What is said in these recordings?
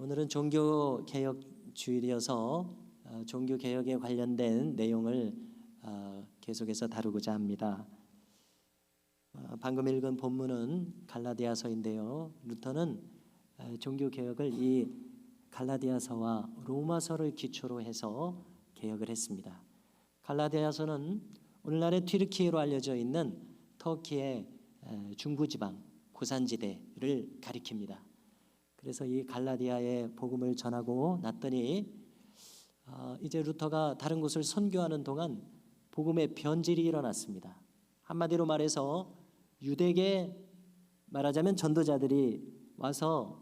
오늘은 종교개혁 주일이어서 종교개혁에 관련된 내용을 계속해서 다루고자 합니다. 방금 읽은 본문은 갈라디아서인데요. 루터는 종교개혁을 이 갈라디아서와 로마서를 기초로 해서 개혁을 했습니다. 갈라디아서는 오늘날의 튀르키예로 알려져 있는 터키의 중부지방 고산지대를 가리킵니다. 그래서 이 갈라디아의 복음을 전하고 났더니 이제 루터가 다른 곳을 선교하는 동안 복음의 변질이 일어났습니다. 한마디로 말해서 유대계 말하자면 전도자들이 와서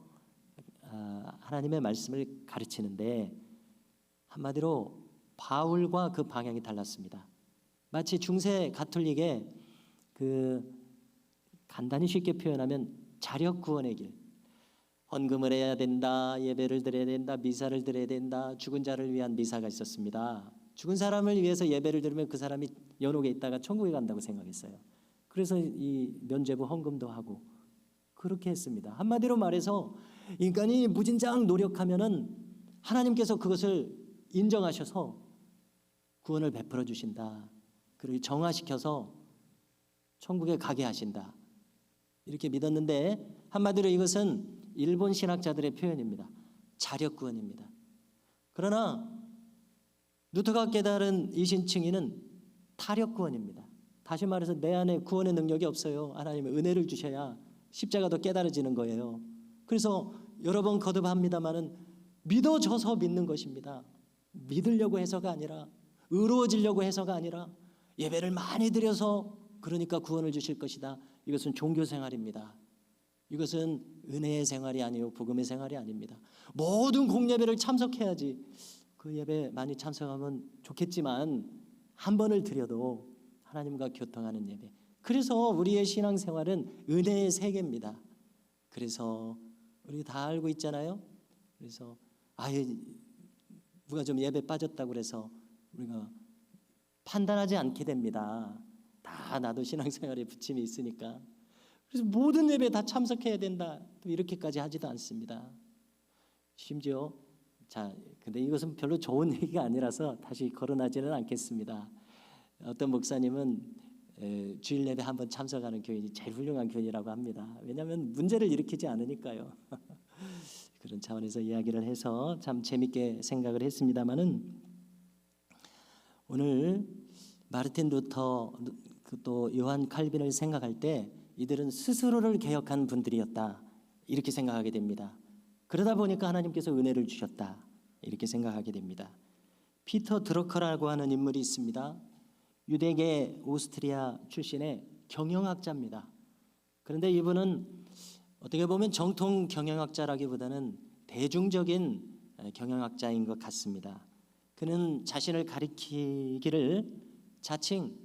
하나님의 말씀을 가르치는데 한마디로 바울과 그 방향이 달랐습니다. 마치 중세 가톨릭의 간단히 쉽게 표현하면 자력 구원의 길, 헌금을 해야 된다, 예배를 드려야 된다, 미사를 드려야 된다, 죽은 자를 위한 미사가 있었습니다. 죽은 사람을 위해서 예배를 드리면 그 사람이 연옥에 있다가 천국에 간다고 생각했어요. 그래서 이 면죄부 헌금도 하고 그렇게 했습니다. 한마디로 말해서 인간이 무진장 노력하면은 하나님께서 그것을 인정하셔서 구원을 베풀어 주신다. 그를 정화시켜서 천국에 가게 하신다. 이렇게 믿었는데 한마디로 이것은 일본 신학자들의 표현입니다. 자력 구원입니다. 그러나 루터가 깨달은 이신층이는 타력 구원입니다. 다시 말해서 내 안에 구원의 능력이 없어요. 하나님의 은혜를 주셔야 십자가도 깨달아지는 거예요. 그래서 여러 번 거듭합니다마는 믿어져서 믿는 것입니다. 믿으려고 해서가 아니라, 의로워지려고 해서가 아니라, 예배를 많이 드려서 그러니까 구원을 주실 것이다. 이것은 종교 생활입니다. 이것은 은혜의 생활이 아니요 복음의 생활이 아닙니다. 모든 공예배를 참석해야지. 그 예배 많이 참석하면 좋겠지만 한 번을 드려도 하나님과 교통하는 예배. 그래서 우리의 신앙생활은 은혜의 세계입니다. 그래서 우리 다 알고 있잖아요. 그래서 누가 좀 예배 빠졌다고 그래서 우리가 판단하지 않게 됩니다. 다 나도 신앙생활에 부침이 있으니까. 그래서 모든 예배에 다 참석해야 된다. 또 이렇게까지 하지도 않습니다. 심지어 근데 이것은 별로 좋은 얘기가 아니라서 다시 거론하지는 않겠습니다. 어떤 목사님은 주일 예배 한번 참석하는 교인이 제일 훌륭한 교인이라고 합니다. 왜냐하면 문제를 일으키지 않으니까요. 그런 차원에서 이야기를 해서 참 재밌게 생각을 했습니다마는 오늘 마르틴 루터 또 요한 칼빈을 생각할 때 이들은 스스로를 개혁한 분들이었다 이렇게 생각하게 됩니다. 그러다 보니까 하나님께서 은혜를 주셨다 이렇게 생각하게 됩니다. 피터 드러커라고 하는 인물이 있습니다. 유대계 오스트리아 출신의 경영학자입니다. 그런데 이분은 어떻게 보면 정통 경영학자라기보다는 대중적인 경영학자인 것 같습니다. 그는 자신을 가리키기를 자칭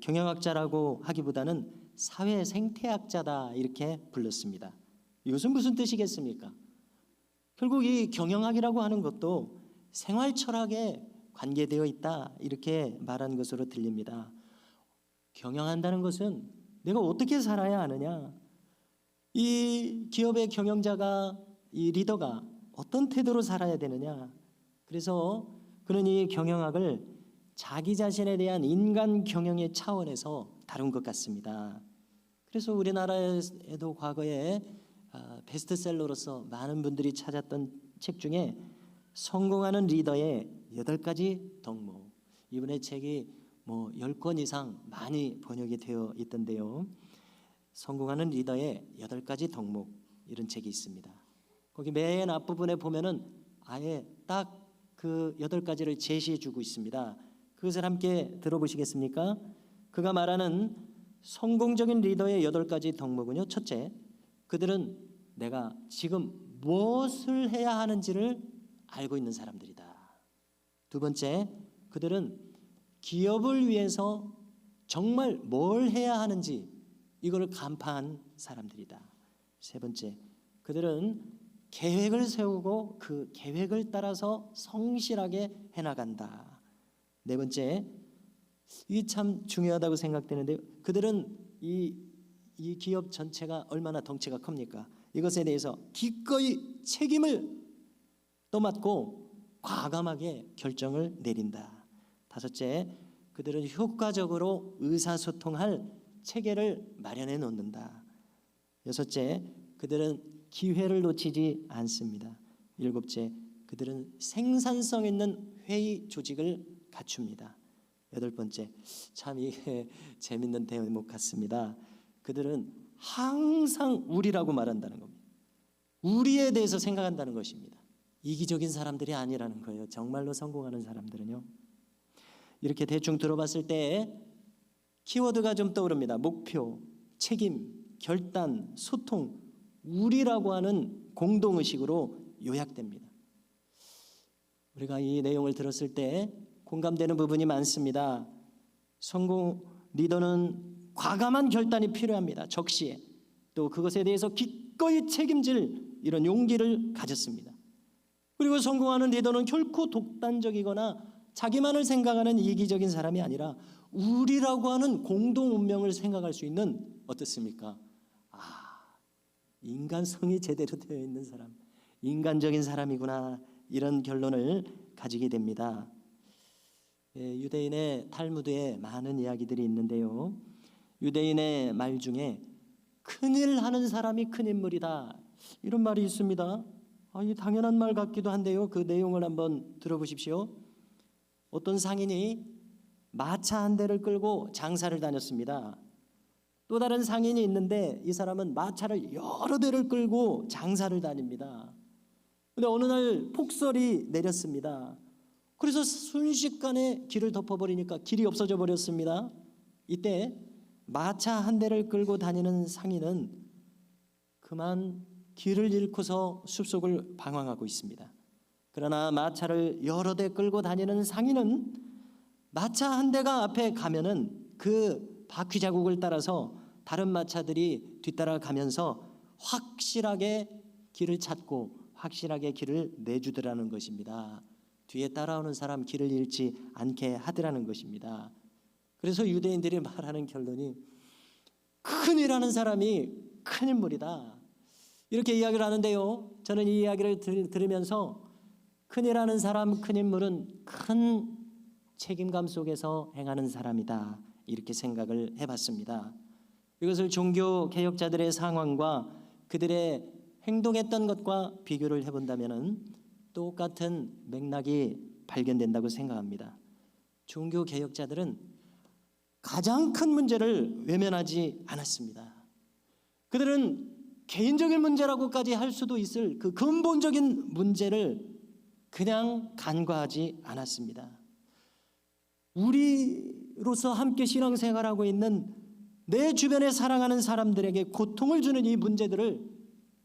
경영학자라고 하기보다는 사회 생태학자다 이렇게 불렀습니다. 이것은 무슨 뜻이겠습니까? 결국 이 경영학이라고 하는 것도 생활 철학에 관계되어 있다 이렇게 말한 것으로 들립니다. 경영한다는 것은 내가 어떻게 살아야 하느냐, 이 기업의 경영자가, 이 리더가 어떤 태도로 살아야 되느냐. 그래서 그는 이 경영학을 자기 자신에 대한 인간 경영의 차원에서 다룬 것 같습니다. 그래서 우리나라에도 과거에 베스트셀러로서 많은 분들이 찾았던 책 중에 성공하는 리더의 8가지 덕목, 이분의 책이 10권 이상 많이 번역이 되어 있던데요. 성공하는 리더의 8가지 덕목, 이런 책이 있습니다. 거기 맨 앞부분에 보면은 아예 딱 그 8가지를 제시해 주고 있습니다. 그것을 함께 들어보시겠습니까? 그가 말하는 성공적인 리더의 8가지 덕목은요, 첫째, 그들은 내가 지금 무엇을 해야 하는지를 알고 있는 사람들이다. 두 번째, 그들은 기업을 위해서 정말 뭘 해야 하는지 이걸 간파한 사람들이다. 세 번째, 그들은 계획을 세우고 그 계획을 따라서 성실하게 해나간다. 네 번째, 이게 참 중요하다고 생각되는데 그들은 이 기업 전체가 얼마나 덩치가 큽니까? 이것에 대해서 기꺼이 책임을 떠맡고 과감하게 결정을 내린다. 다섯째, 그들은 효과적으로 의사소통할 체계를 마련해 놓는다. 여섯째, 그들은 기회를 놓치지 않습니다. 일곱째, 그들은 생산성 있는 회의 조직을 갖춥니다. 여덟 번째, 참 이게 재밌는 대목 같습니다. 그들은 항상 우리라고 말한다는 겁니다. 우리에 대해서 생각한다는 것입니다. 이기적인 사람들이 아니라는 거예요. 정말로 성공하는 사람들은요. 이렇게 대충 들어봤을 때 키워드가 좀 떠오릅니다. 목표, 책임, 결단, 소통, 우리라고 하는 공동의식으로 요약됩니다. 우리가 이 내용을 들었을 때 공감되는 부분이 많습니다. 성공 리더는 과감한 결단이 필요합니다. 적시에 또 그것에 대해서 기꺼이 책임질 이런 용기를 가졌습니다. 그리고 성공하는 리더는 결코 독단적이거나 자기만을 생각하는 이기적인 사람이 아니라 우리라고 하는 공동 운명을 생각할 수 있는 어떻습니까? 인간성이 제대로 되어 있는 사람, 인간적인 사람이구나, 이런 결론을 가지게 됩니다. 유대인의 탈무드에 많은 이야기들이 있는데요. 유대인의 말 중에 큰일 하는 사람이 큰 인물이다, 이런 말이 있습니다. 이 당연한 말 같기도 한데요. 그 내용을 한번 들어보십시오. 어떤 상인이 마차 한 대를 끌고 장사를 다녔습니다. 또 다른 상인이 있는데 이 사람은 마차를 여러 대를 끌고 장사를 다닙니다. 그런데 어느 날 폭설이 내렸습니다. 그래서 순식간에 길을 덮어버리니까 길이 없어져 버렸습니다. 이때 마차 한 대를 끌고 다니는 상인은 그만 길을 잃고서 숲속을 방황하고 있습니다. 그러나 마차를 여러 대 끌고 다니는 상인은 마차 한 대가 앞에 가면은 그 바퀴 자국을 따라서 다른 마차들이 뒤따라가면서 확실하게 길을 찾고 확실하게 길을 내주더라는 것입니다. 뒤에 따라오는 사람 길을 잃지 않게 하더라는 것입니다. 그래서 유대인들이 말하는 결론이 큰일 하는 사람이 큰 인물이다, 이렇게 이야기를 하는데요. 저는 이 이야기를 들으면서 큰일 하는 사람, 큰 인물은 큰 책임감 속에서 행하는 사람이다, 이렇게 생각을 해봤습니다. 이것을 종교 개혁자들의 상황과 그들의 행동했던 것과 비교를 해본다면 똑같은 맥락이 발견된다고 생각합니다. 종교 개혁자들은 가장 큰 문제를 외면하지 않았습니다. 그들은 개인적인 문제라고까지 할 수도 있을 그 근본적인 문제를 그냥 간과하지 않았습니다. 우리로서 함께 신앙생활하고 있는 내 주변에 사랑하는 사람들에게 고통을 주는 이 문제들을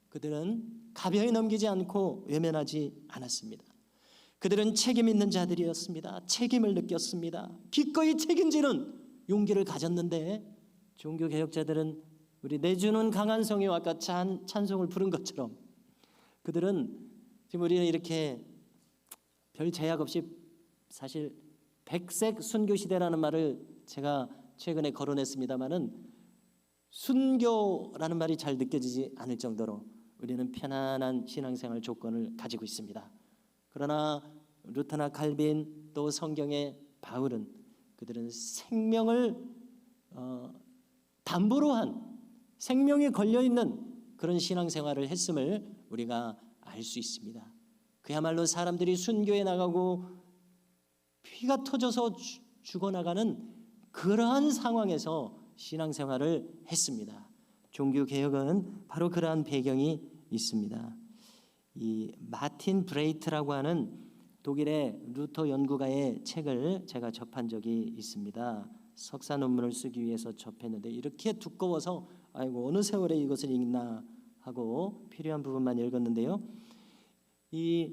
그들은 가벼이 넘기지 않고 외면하지 않았습니다. 그들은 책임 있는 자들이었습니다. 책임을 느꼈습니다. 기꺼이 책임지는 용기를 가졌는데 종교개혁자들은 우리 내주는 강한 성의와 아까 찬송을 부른 것처럼 그들은 지금 우리는 이렇게 별 제약 없이 사실 백색 순교시대라는 말을 제가 최근에 거론했습니다마는 순교라는 말이 잘 느껴지지 않을 정도로 우리는 편안한 신앙생활 조건을 가지고 있습니다. 그러나 루터나 칼빈 또 성경의 바울은 그들은 생명을 담보로 한, 생명이 걸려있는 그런 신앙생활을 했음을 우리가 알 수 있습니다. 그야말로 사람들이 순교해 나가고 피가 터져서 죽어나가는 그러한 상황에서 신앙생활을 했습니다. 종교개혁은 바로 그러한 배경이 있습니다. 이 마틴 브레이트라고 하는 독일의 루터 연구가의 책을 제가 접한 적이 있습니다. 석사 논문을 쓰기 위해서 접했는데 이렇게 두꺼워서 아이고 어느 세월에 이것을 읽나 하고 필요한 부분만 읽었는데요. 이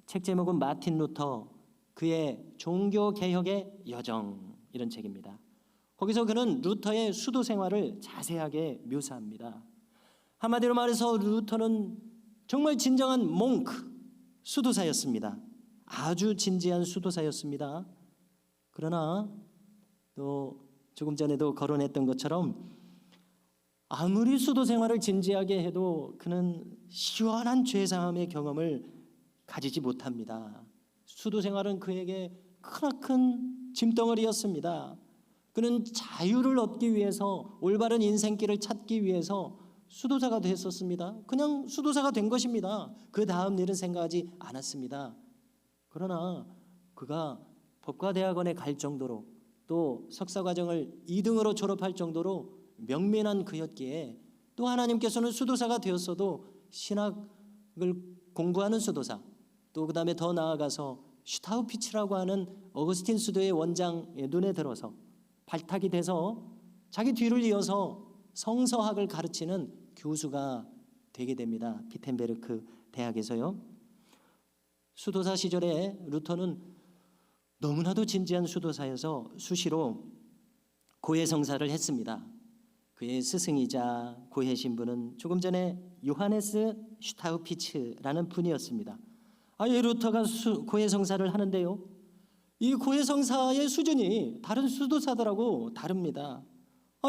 책 제목은 마틴 루터 그의 종교개혁의 여정, 이런 책입니다. 거기서 그는 루터의 수도 생활을 자세하게 묘사합니다. 한마디로 말해서 루터는 정말 진정한 몽크, 수도사였습니다. 아주 진지한 수도사였습니다. 그러나 또 조금 전에도 거론했던 것처럼 아무리 수도 생활을 진지하게 해도 그는 시원한 죄사함의 경험을 가지지 못합니다. 수도 생활은 그에게 크나큰 짐덩어리였습니다. 그는 자유를 얻기 위해서, 올바른 인생길을 찾기 위해서 수도사가 됐었습니다. 그냥 수도사가 된 것입니다. 그 다음 일은 생각하지 않았습니다. 그러나 그가 법과대학원에 갈 정도로, 또 석사과정을 2등으로 졸업할 정도로 명민한 그였기에, 또 하나님께서는 수도사가 되었어도 신학을 공부하는 수도사, 또 그 다음에 더 나아가서 슈타우피츠라고 하는 어거스틴 수도의 원장의 눈에 들어서 발탁이 돼서 자기 뒤를 이어서 성서학을 가르치는 교수가 되게 됩니다. 비텐베르크 대학에서요. 수도사 시절에 루터는 너무나도 진지한 수도사여서 수시로 고해성사를 했습니다. 그의 스승이자 고해 신부는 조금 전에 요하네스 슈타우피츠라는 분이었습니다. 이 루터가 고해성사를 하는데요, 이 고해성사의 수준이 다른 수도사들하고 다릅니다.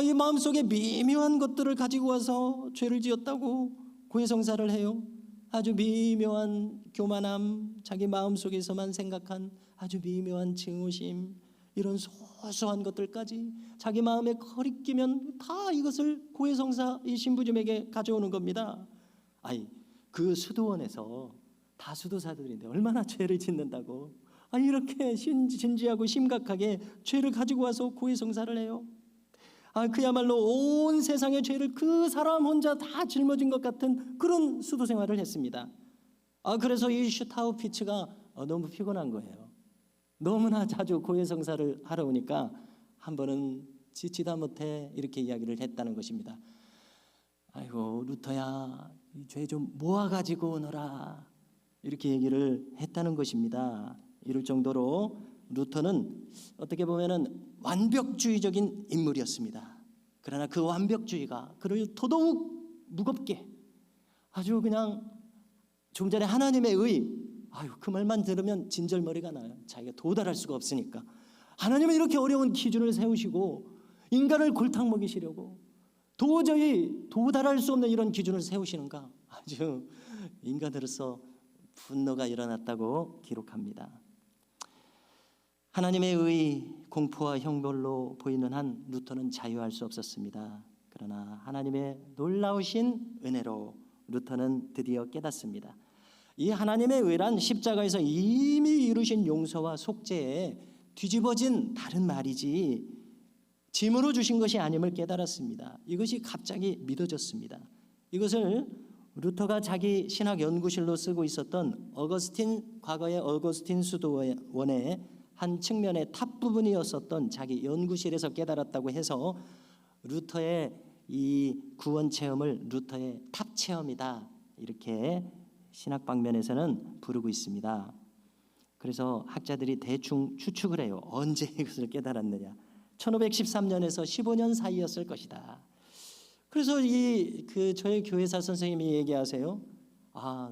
이 마음속에 미묘한 것들을 가지고 와서 죄를 지었다고 고해성사를 해요. 아주 미묘한 교만함, 자기 마음속에서만 생각한 아주 미묘한 증오심, 이런 소소한 것들까지 자기 마음에 거리끼면 다 이것을 고해성사 이 신부님에게 가져오는 겁니다. 그 수도원에서 다 수도사들인데 얼마나 죄를 짓는다고 이렇게 진지하고 심각하게 죄를 가지고 와서 고해성사를 해요. 그야말로 온 세상의 죄를 그 사람 혼자 다 짊어진 것 같은 그런 수도 생활을 했습니다. 그래서 이 슈타우피츠가 너무 피곤한 거예요. 너무나 자주 고해성사를 하러 오니까 한 번은 지치다 못해 이렇게 이야기를 했다는 것입니다. 아이고 루터야, 이 죄 좀 모아가지고 오너라, 이렇게 얘기를 했다는 것입니다. 이럴 정도로 루터는 어떻게 보면은 완벽주의적인 인물이었습니다. 그러나 그 완벽주의가 그를 더더욱 무겁게, 아주 그냥 좀 전에 하나님의 의, 그 말만 들으면 진절머리가 나요. 자기가 도달할 수가 없으니까. 하나님은 이렇게 어려운 기준을 세우시고 인간을 골탕 먹이시려고 도저히 도달할 수 없는 이런 기준을 세우시는가, 아주 인간으로서 분노가 일어났다고 기록합니다. 하나님의 의, 공포와 형벌로 보이는 한 루터는 자유할 수 없었습니다. 그러나 하나님의 놀라우신 은혜로 루터는 드디어 깨닫습니다. 이 하나님의 의란 십자가에서 이미 이루신 용서와 속죄에 뒤집어진 다른 말이지 짐으로 주신 것이 아님을 깨달았습니다. 이것이 갑자기 믿어졌습니다. 이것을 루터가 자기 신학 연구실로 쓰고 있었던 과거의 어거스틴 수도원의 한 측면의 탑 부분이었었던 자기 연구실에서 깨달았다고 해서 루터의 이 구원 체험을 루터의 탑 체험이다, 이렇게 신학 방면에서는 부르고 있습니다. 그래서 학자들이 대충 추측을 해요. 언제 이것을 깨달았느냐? 1513년에서 15년 사이였을 것이다. 그래서 저희 교회사 선생님이 얘기하세요.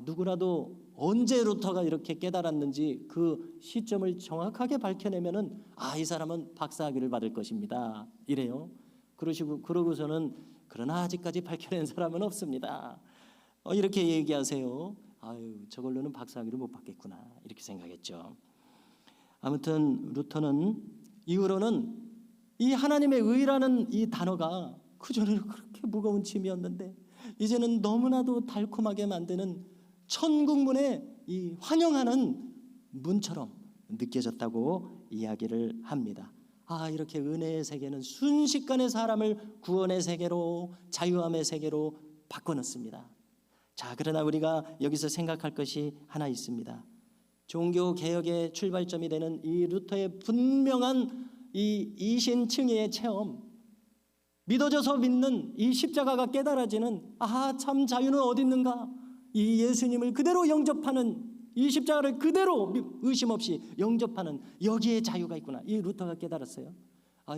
누구라도 언제 루터가 이렇게 깨달았는지 그 시점을 정확하게 밝혀내면은 이 사람은 박사학위를 받을 것입니다, 이래요. 그러고서는 그러나 아직까지 밝혀낸 사람은 없습니다, 이렇게 얘기하세요. 저걸로는 박사학위를 못 받겠구나, 이렇게 생각했죠. 아무튼 루터는 이후로는 이 하나님의 의라는 이 단어가 그전에는 그렇게 무거운 짐이었는데 이제는 너무나도 달콤하게 만드는 천국문의 이 환영하는 문처럼 느껴졌다고 이야기를 합니다. 이렇게 은혜의 세계는 순식간에 사람을 구원의 세계로, 자유함의 세계로 바꿔놓습니다. 그러나 우리가 여기서 생각할 것이 하나 있습니다. 종교 개혁의 출발점이 되는 이 루터의 분명한 이 이신칭의의 체험, 믿어져서 믿는 이 십자가가 깨달아지는 참 자유는 어디 있는가, 이 예수님을 그대로 영접하는, 이 십자가를 그대로 의심 없이 영접하는, 여기에 자유가 있구나, 이 루터가 깨달았어요.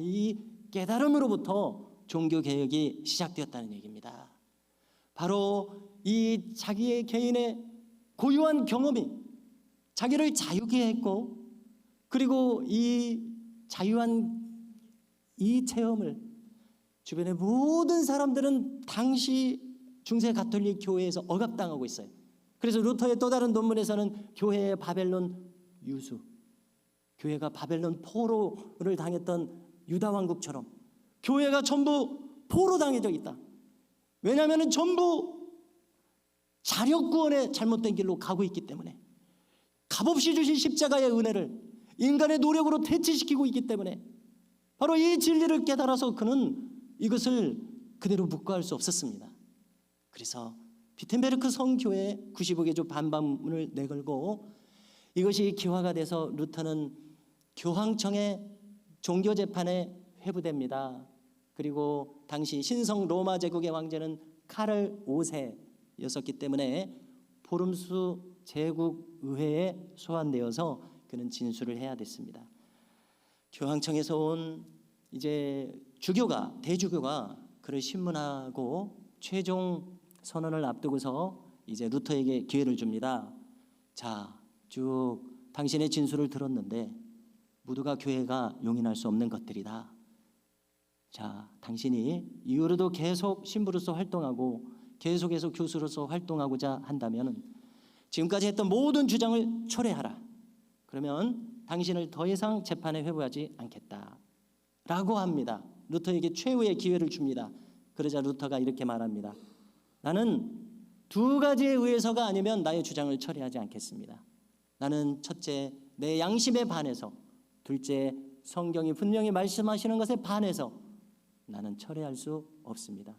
이 깨달음으로부터 종교개혁이 시작되었다는 얘기입니다. 바로 이 자기의 개인의 고유한 경험이 자기를 자유케 했고, 그리고 이 자유한 이 체험을 주변의 모든 사람들은 당시 중세 가톨릭 교회에서 억압당하고 있어요. 그래서 루터의 또 다른 논문에서는 교회의 바벨론 유수, 교회가 바벨론 포로를 당했던 유다 왕국처럼 교회가 전부 포로당해져 있다. 왜냐하면 전부 자력구원의 잘못된 길로 가고 있기 때문에, 값없이 주신 십자가의 은혜를 인간의 노력으로 대체시키고 있기 때문에, 바로 이 진리를 깨달아서 그는 이것을 그대로 묵과할 수 없었습니다. 그래서 비텐베르크 성교회 95개조 반박문을 내걸고 이것이 기화가 돼서 루터는 교황청의 종교재판에 회부됩니다. 그리고 당시 신성 로마 제국의 왕제는 카를 5세였었기 때문에 포름수 제국 의회에 소환되어서 그는 진술을 해야 됐습니다. 교황청에서 온 이제 주교가, 대주교가 그를 신문하고 최종 선언을 앞두고서 이제 루터에게 기회를 줍니다. 자, 쭉 당신의 진술을 들었는데 모두가 교회가 용인할 수 없는 것들이다. 자, 당신이 이후로도 계속 신부로서 활동하고 계속해서 교수로서 활동하고자 한다면 지금까지 했던 모든 주장을 철회하라. 그러면 당신을 더 이상 재판에 회부하지 않겠다 라고 합니다. 루터에게 최후의 기회를 줍니다. 그러자 루터가 이렇게 말합니다. 나는 두 가지에 의해서가 아니면 나의 주장을 철회하지 않겠습니다. 나는 첫째, 내 양심에 반해서, 둘째, 성경이 분명히 말씀하시는 것에 반해서 나는 철회할 수 없습니다.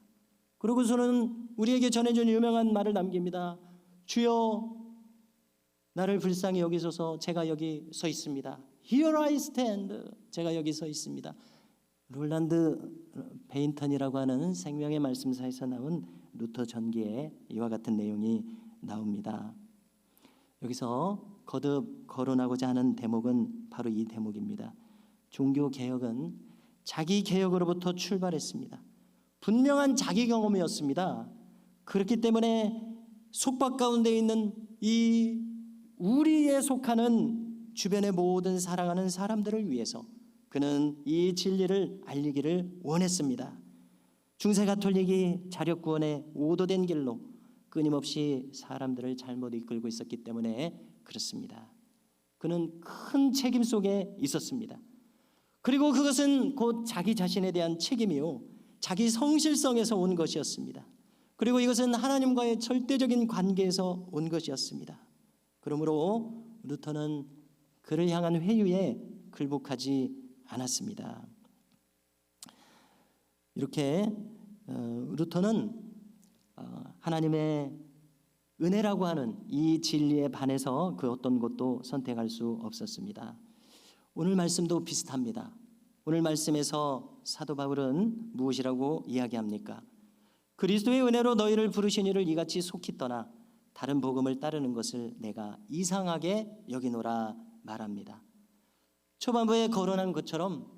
그러고서는 우리에게 전해준 유명한 말을 남깁니다. 주여, 나를 불쌍히 여기소서. 제가 여기 서 있습니다. Here I stand. 제가 여기 서 있습니다. 롤란드 베인턴이라고 하는 생명의 말씀사에서 나온 루터 전기에 이와 같은 내용이 나옵니다. 여기서 거듭 거론하고자 하는 대목은 바로 이 대목입니다. 종교개혁은 자기 개혁으로부터 출발했습니다. 분명한 자기 경험이었습니다. 그렇기 때문에 속박 가운데 있는 이 우리에 속하는 주변의 모든 사랑하는 사람들을 위해서 그는 이 진리를 알리기를 원했습니다. 중세 가톨릭이 자력구원의 오도된 길로 끊임없이 사람들을 잘못 이끌고 있었기 때문에 그렇습니다. 그는 큰 책임 속에 있었습니다. 그리고 그것은 곧 자기 자신에 대한 책임이요, 자기 성실성에서 온 것이었습니다. 그리고 이것은 하나님과의 절대적인 관계에서 온 것이었습니다. 그러므로 루터는 그를 향한 회유에 굴복하지 않았습니다. 이렇게 루터는 하나님의 은혜라고 하는 이 진리에 반해서 그 어떤 것도 선택할 수 없었습니다. 오늘 말씀도 비슷합니다. 오늘 말씀에서 사도 바울은 무엇이라고 이야기합니까? 그리스도의 은혜로 너희를 부르신 이를 이같이 속히 떠나 다른 복음을 따르는 것을 내가 이상하게 여기노라 말합니다. 초반부에 거론한 것처럼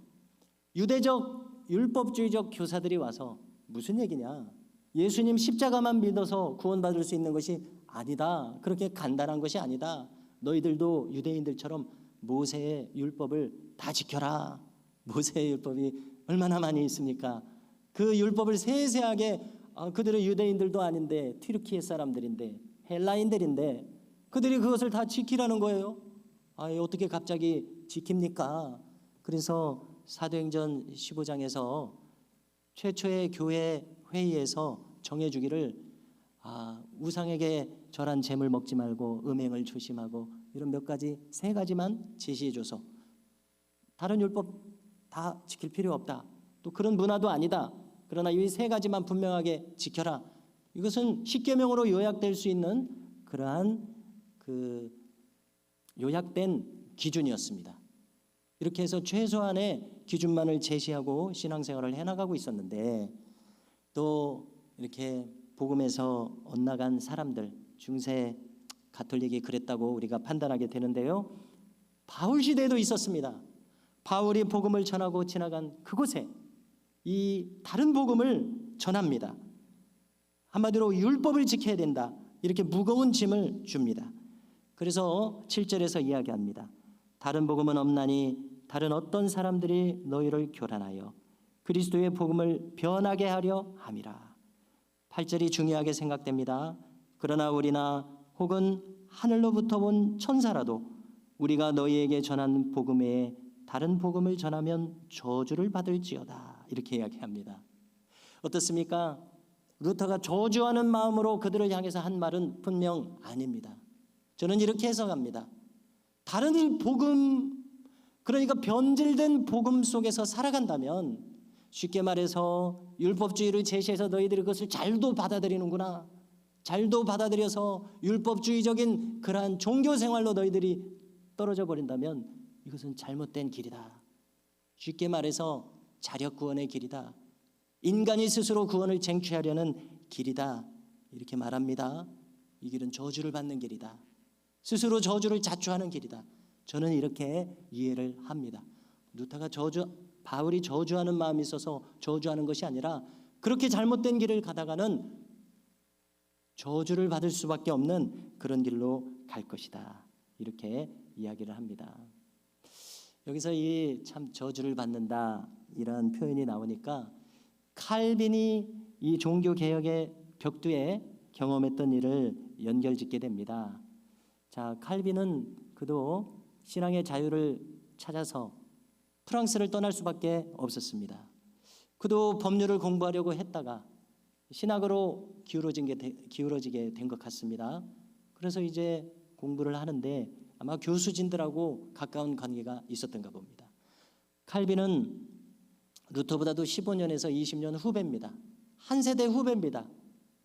유대적 율법주의적 교사들이 와서 무슨 얘기냐? 예수님 십자가만 믿어서 구원받을 수 있는 것이 아니다. 그렇게 간단한 것이 아니다. 너희들도 유대인들처럼 모세의 율법을 다 지켜라. 모세의 율법이 얼마나 많이 있습니까? 그 율법을 세세하게 그들은 유대인들도 아닌데 튀르키예 사람들인데 헬라인들인데 그들이 그것을 다 지키라는 거예요. 어떻게 갑자기 지킵니까? 그래서 사도행전 15장에서 최초의 교회 회의에서 정해주기를 우상에게 절한 재물 먹지 말고 음행을 조심하고 이런 몇 가지, 세 가지만 제시해줘서 다른 율법 다 지킬 필요 없다. 또 그런 문화도 아니다. 그러나 이 세 가지만 분명하게 지켜라. 이것은 십계명으로 요약될 수 있는 그러한 그 요약된 기준이었습니다. 이렇게 해서 최소한의 기준만을 제시하고 신앙생활을 해나가고 있었는데 또 이렇게 복음에서 엇나간 사람들, 중세 가톨릭이 그랬다고 우리가 판단하게 되는데요. 바울 시대에도 있었습니다. 바울이 복음을 전하고 지나간 그곳에 이 다른 복음을 전합니다. 한마디로 율법을 지켜야 된다. 이렇게 무거운 짐을 줍니다. 그래서 7절에서 이야기합니다. 다른 복음은 없나니 다른 어떤 사람들이 너희를 교란하여 그리스도의 복음을 변하게 하려 함이라. 8절이 중요하게 생각됩니다. 그러나 우리나 혹은 하늘로부터 온 천사라도 우리가 너희에게 전한 복음 외에 다른 복음을 전하면 저주를 받을지어다. 이렇게 이야기합니다. 어떻습니까? 루터가 저주하는 마음으로 그들을 향해서 한 말은 분명 아닙니다. 저는 이렇게 해석합니다. 다른 복음, 그러니까 변질된 복음 속에서 살아간다면, 쉽게 말해서 율법주의를 제시해서 너희들이 그것을 잘도 받아들이는구나, 잘도 받아들여서 율법주의적인 그러한 종교생활로 너희들이 떨어져 버린다면 이것은 잘못된 길이다. 쉽게 말해서 자력구원의 길이다. 인간이 스스로 구원을 쟁취하려는 길이다. 이렇게 말합니다. 이 길은 저주를 받는 길이다. 스스로 저주를 자초하는 길이다. 저는 이렇게 이해를 합니다. 루터가 바울이 저주하는 마음이 있어서 저주하는 것이 아니라 그렇게 잘못된 길을 가다가는 저주를 받을 수밖에 없는 그런 길로 갈 것이다. 이렇게 이야기를 합니다. 여기서 이 참 저주를 받는다 이런 표현이 나오니까 칼빈이 이 종교개혁의 벽두에 경험했던 일을 연결짓게 됩니다. 자, 칼빈은 그도 신앙의 자유를 찾아서 프랑스를 떠날 수밖에 없었습니다. 그도 법률을 공부하려고 했다가 신학으로 기울어지게 된 것 같습니다. 그래서 이제 공부를 하는데 아마 교수진들하고 가까운 관계가 있었던가 봅니다. 칼빈은 루터보다도 15년에서 20년 후배입니다. 한 세대 후배입니다.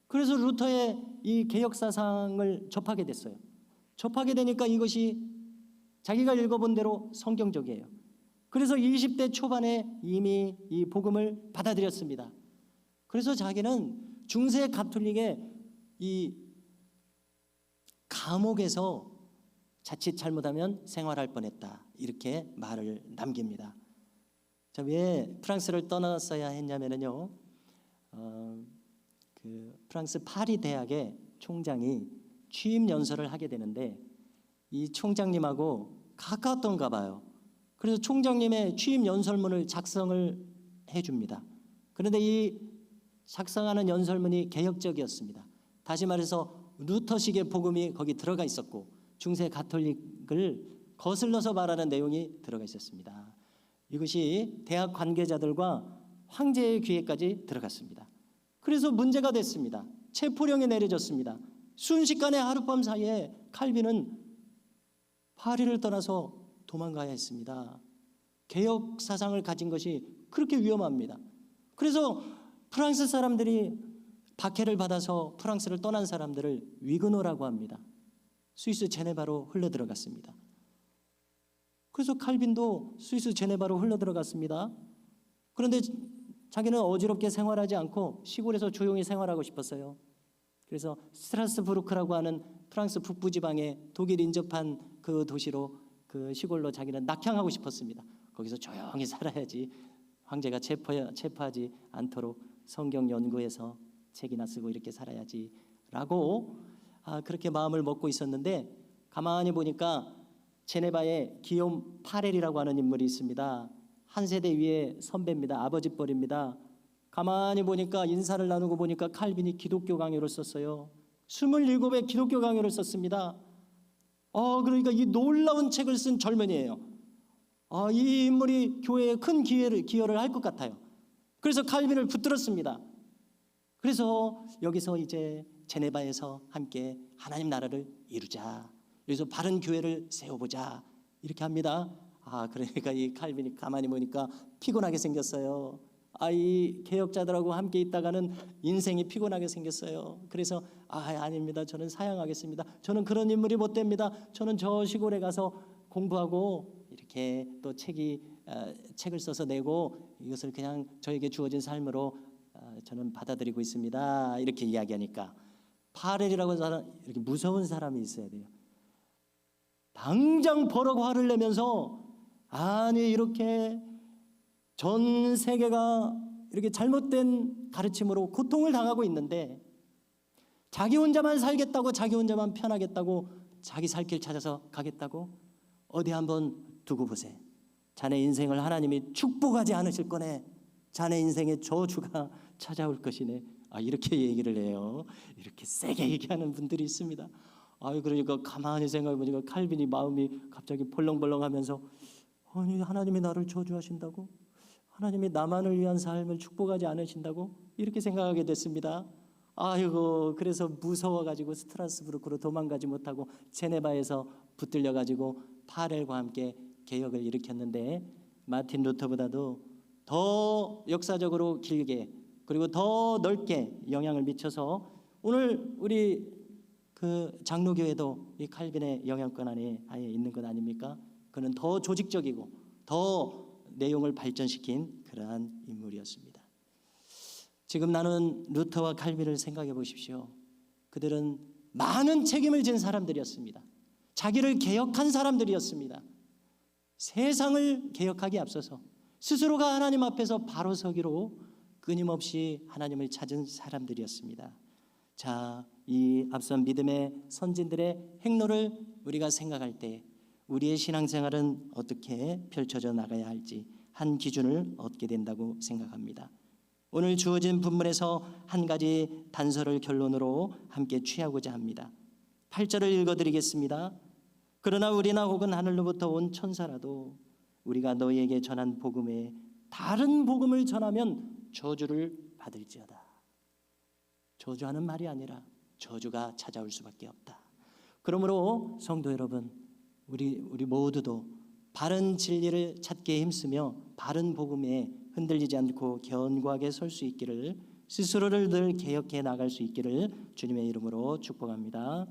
그래서 루터의 이 개혁 사상을 접하게 됐어요. 접하게 되니까 이것이 자기가 읽어본 대로 성경적이에요. 그래서 20대 초반에 이미 이 복음을 받아들였습니다. 그래서 자기는 중세 가톨릭의 이 감옥에서 자칫 잘못하면 생활할 뻔했다. 이렇게 말을 남깁니다. 자, 왜 프랑스를 떠났어야 했냐면요, 그 프랑스 파리 대학의 총장이 취임 연설을 하게 되는데 이 총장님하고 가까웠던가 봐요. 그래서 총장님의 취임 연설문을 작성을 해줍니다. 그런데 이 작성하는 연설문이 개혁적이었습니다. 다시 말해서 루터식의 복음이 거기 들어가 있었고 중세 가톨릭을 거슬러서 말하는 내용이 들어가 있었습니다. 이것이 대학 관계자들과 황제의 귀에까지 들어갔습니다. 그래서 문제가 됐습니다. 체포령이 내려졌습니다. 순식간에 하룻밤 사이에 칼빈은 파리를 떠나서 도망가야 했습니다. 개혁 사상을 가진 것이 그렇게 위험합니다. 그래서 프랑스 사람들이 박해를 받아서 프랑스를 떠난 사람들을 위그노라고 합니다. 스위스 제네바로 흘러들어갔습니다. 그래서 칼빈도 스위스 제네바로 흘러들어갔습니다. 그런데 자기는 어지럽게 생활하지 않고 시골에서 조용히 생활하고 싶었어요. 그래서 스트라스부르크라고 하는 프랑스 북부 지방에 독일 인접한 그 도시로, 그 시골로 자기는 낙향하고 싶었습니다. 거기서 조용히 살아야지, 황제가 체포하지 않도록 성경 연구해서 책이나 쓰고 이렇게 살아야지라고 그렇게 마음을 먹고 있었는데, 가만히 보니까 제네바에 기욤 파렐이라고 하는 인물이 있습니다. 한 세대 위에 선배입니다. 아버지 뻘입니다. 가만히 보니까 인사를 나누고 보니까 칼빈이 기독교 강요를 썼어요. 27의 기독교 강요를 썼습니다. 그러니까 이 놀라운 책을 쓴 젊은이에요. 이 인물이 교회에 큰 기여를 할 것 같아요. 그래서 칼빈을 붙들었습니다. 그래서 여기서 이제 제네바에서 함께 하나님 나라를 이루자, 여기서 바른 교회를 세워보자, 이렇게 합니다. 그러니까 이 칼빈이 가만히 보니까 피곤하게 생겼어요. 이 개혁자들하고 함께 있다가는 인생이 피곤하게 생겼어요. 그래서 아닙니다. 저는 사양하겠습니다. 저는 그런 인물이 못 됩니다. 저는 저 시골에 가서 공부하고 이렇게 또 책을 써서 내고 이것을 그냥 저에게 주어진 삶으로 저는 받아들이고 있습니다. 이렇게 이야기하니까 파렐이라고 하는 사람, 이렇게 무서운 사람이 있어야 돼요. 당장 버럭 화를 내면서 이렇게 전 세계가 이렇게 잘못된 가르침으로 고통을 당하고 있는데 자기 혼자만 살겠다고, 자기 혼자만 편하겠다고, 자기 살 길 찾아서 가겠다고, 어디 한번 두고 보세. 자네 인생을 하나님이 축복하지 않으실 거네. 자네 인생에 저주가 찾아올 것이네. 이렇게 얘기를 해요. 이렇게 세게 얘기하는 분들이 있습니다. 그러니까 가만히 생각해 보니까 칼빈이 마음이 갑자기 벌렁벌렁하면서 아니 하나님이 나를 저주하신다고? 하나님이 나만을 위한 삶을 축복하지 않으신다고? 이렇게 생각하게 됐습니다. 그래서 무서워가지고 스트라스부르크로 도망가지 못하고 제네바에서 붙들려가지고 파렐과 함께 개혁을 일으켰는데 마틴 루터보다도 더 역사적으로 길게 그리고 더 넓게 영향을 미쳐서 오늘 우리 그 장로교회도 이 칼빈의 영향권 안에 있는 것 아닙니까? 그는 더 조직적이고 더 내용을 발전시킨 그러한 인물이었습니다. 지금 나는 루터와 칼빈을 생각해 보십시오. 그들은 많은 책임을 진 사람들이었습니다. 자기를 개혁한 사람들이었습니다. 세상을 개혁하기에 앞서서 스스로가 하나님 앞에서 바로 서기로 끊임없이 하나님을 찾은 사람들이었습니다. 자, 이 앞선 믿음의 선진들의 행로를 우리가 생각할 때 우리의 신앙생활은 어떻게 펼쳐져 나가야 할지 한 기준을 얻게 된다고 생각합니다. 오늘 주어진 본문에서 한 가지 단서를 결론으로 함께 취하고자 합니다. 8절을 읽어드리겠습니다. 그러나 우리나 혹은 하늘로부터 온 천사라도 우리가 너희에게 전한 복음에 다른 복음을 전하면 저주를 받을지어다. 저주하는 말이 아니라 저주가 찾아올 수밖에 없다. 그러므로 성도 여러분, 우리 모두도 바른 진리를 찾기에 힘쓰며 바른 복음에 흔들리지 않고 견고하게 설 수 있기를, 스스로를 늘 개혁해 나갈 수 있기를 주님의 이름으로 축복합니다.